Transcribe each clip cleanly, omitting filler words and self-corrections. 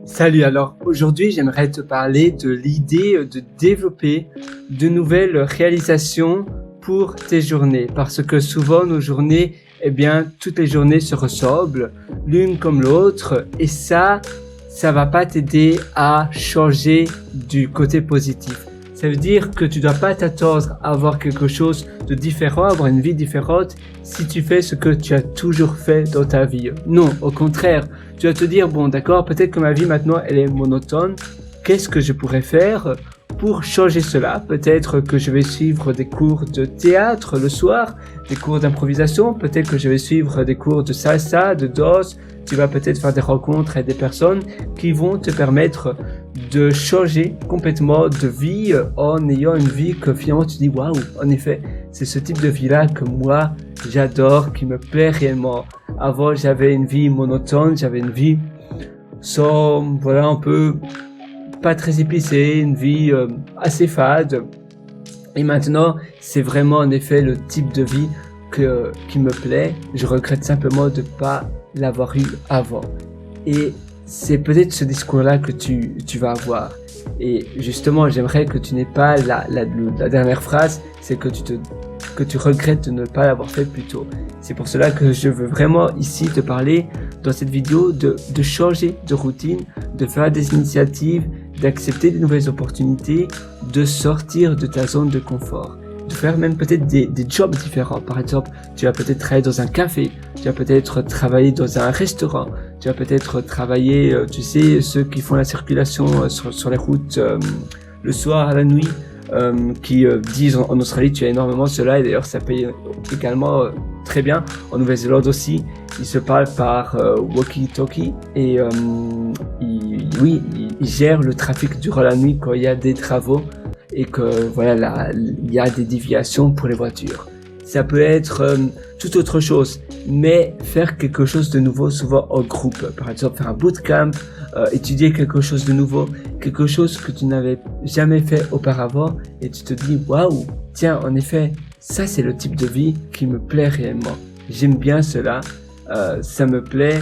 Salut, alors aujourd'hui j'aimerais te parler de l'idée de développer de nouvelles réalisations pour tes journées, parce que souvent nos journées, toutes les journées se ressemblent l'une comme l'autre, et ça va pas t'aider à changer du côté positif. Ça veut dire que tu dois pas t'attendre à avoir quelque chose de différent, avoir une vie différente si tu fais ce que tu as toujours fait dans ta vie. Non, au contraire, tu vas te dire, bon d'accord, peut-être que ma vie maintenant elle est monotone, qu'est-ce que je pourrais faire pour changer cela? Peut-être que je vais suivre des cours de théâtre le soir, des cours d'improvisation, peut-être que je vais suivre des cours de salsa, de danse. Tu vas peut-être faire des rencontres avec des personnes qui vont te permettre de changer complètement de vie en ayant une vie que finalement tu dis waouh, en effet, c'est ce type de vie-là que moi j'adore, qui me plaît réellement. Avant, j'avais une vie monotone, j'avais une vie sans, voilà, un peu pas très épicée, une vie assez fade. Et maintenant, c'est vraiment en effet le type de vie qui me plaît. Je regrette simplement de pas l'avoir eu avant. Et c'est peut-être ce discours-là que tu vas avoir. Et justement, j'aimerais que tu n'aies pas la dernière phrase, c'est que tu regrettes de ne pas l'avoir fait plus tôt. C'est pour cela que je veux vraiment ici te parler dans cette vidéo de changer de routine, de faire des initiatives, d'accepter de nouvelles opportunités, de sortir de ta zone de confort, de faire même peut-être des jobs différents. Par exemple, tu vas peut-être travailler dans un café, tu vas peut-être travailler dans un restaurant, tu vas peut-être travailler, tu sais, ceux qui font la circulation sur les routes le soir à la nuit, qui disent en Australie tu as énormément cela, et d'ailleurs ça paye également très bien. En Nouvelle-Zélande aussi, ils se parlent par walkie-talkie, et ils gèrent le trafic durant la nuit quand il y a des travaux et que voilà, il y a des déviations pour les voitures. Ça peut être tout autre chose, mais faire quelque chose de nouveau, souvent en groupe. Par exemple, faire un bootcamp, étudier quelque chose de nouveau, quelque chose que tu n'avais jamais fait auparavant, et tu te dis waouh, tiens, en effet, ça c'est le type de vie qui me plaît réellement. J'aime bien cela, ça me plaît,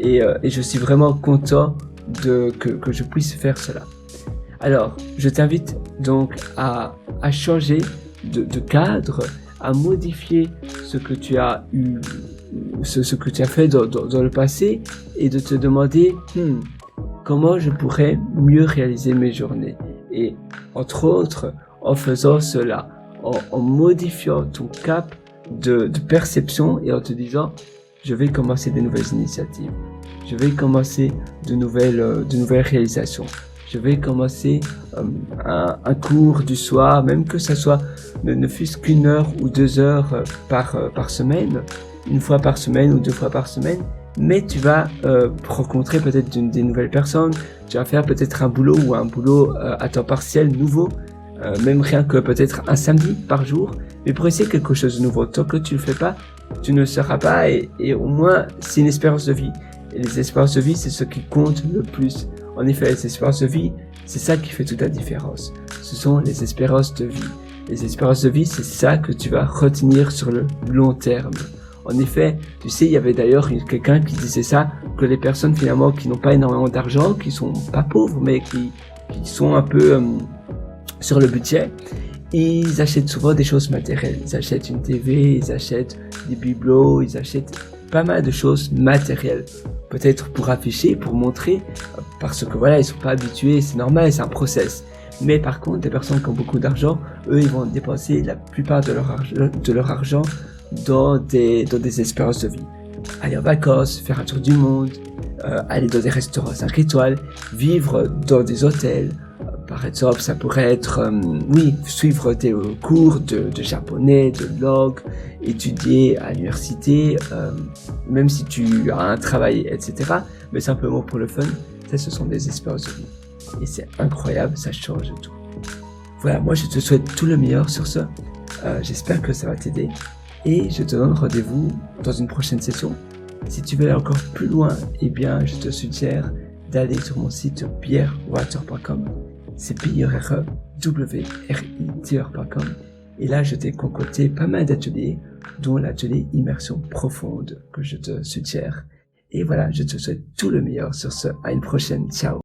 et je suis vraiment content que je puisse faire cela. Alors, je t'invite donc à changer de cadre, à modifier ce que tu as eu, ce que tu as fait dans le passé, et de te demander comment je pourrais mieux réaliser mes journées. Et entre autres, en faisant cela, en modifiant ton cap de perception, et en te disant je vais commencer des nouvelles initiatives, je vais commencer de nouvelles réalisations. Je vais commencer un cours du soir, même que ça soit ne fût-ce qu'une heure ou 2 heures par semaine, une fois par semaine ou 2 fois par semaine, mais tu vas rencontrer peut-être des nouvelles personnes, tu vas faire peut-être un boulot à temps partiel nouveau, même rien que peut-être un samedi par jour, mais pour essayer quelque chose de nouveau. Tant que tu le fais pas, tu ne le sauras pas, et au moins c'est une espérance de vie. Et les espérances de vie, c'est ce qui compte le plus. En effet, les espérances de vie, c'est ça qui fait toute la différence. Ce sont les espérances de vie. Les espérances de vie, c'est ça que tu vas retenir sur le long terme. En effet, tu sais, il y avait d'ailleurs quelqu'un qui disait ça, que les personnes finalement qui n'ont pas énormément d'argent, qui sont pas pauvres, mais qui sont un peu sur le budget, ils achètent souvent des choses matérielles. Ils achètent une TV, ils achètent des bibelots, ils achètent pas mal de choses matérielles. Peut-être pour afficher, pour montrer, parce que voilà, ils sont pas habitués, c'est normal, c'est un process. Mais par contre, des personnes qui ont beaucoup d'argent, eux, ils vont dépenser la plupart de leur argent dans des espérances de vie. Aller en vacances, faire un tour du monde, aller dans des restaurants 5 étoiles, vivre dans des hôtels. Par exemple, ça pourrait être, suivre des cours de japonais, de langue, étudier à l'université, même si tu as un travail, etc. Mais simplement pour le fun, ça, ce sont des espérances de vie. Et c'est incroyable, ça change tout. Voilà, moi je te souhaite tout le meilleur sur ce. J'espère que ça va t'aider. Et je te donne rendez-vous dans une prochaine session. Si tu veux aller encore plus loin, je te suggère d'aller sur mon site pierrewriter.com. C'est pierrewriter.com, et là je t'ai concocté pas mal d'ateliers, dont l'atelier immersion profonde que je te suggère. Et voilà, je te souhaite tout le meilleur sur ce. À une prochaine, ciao.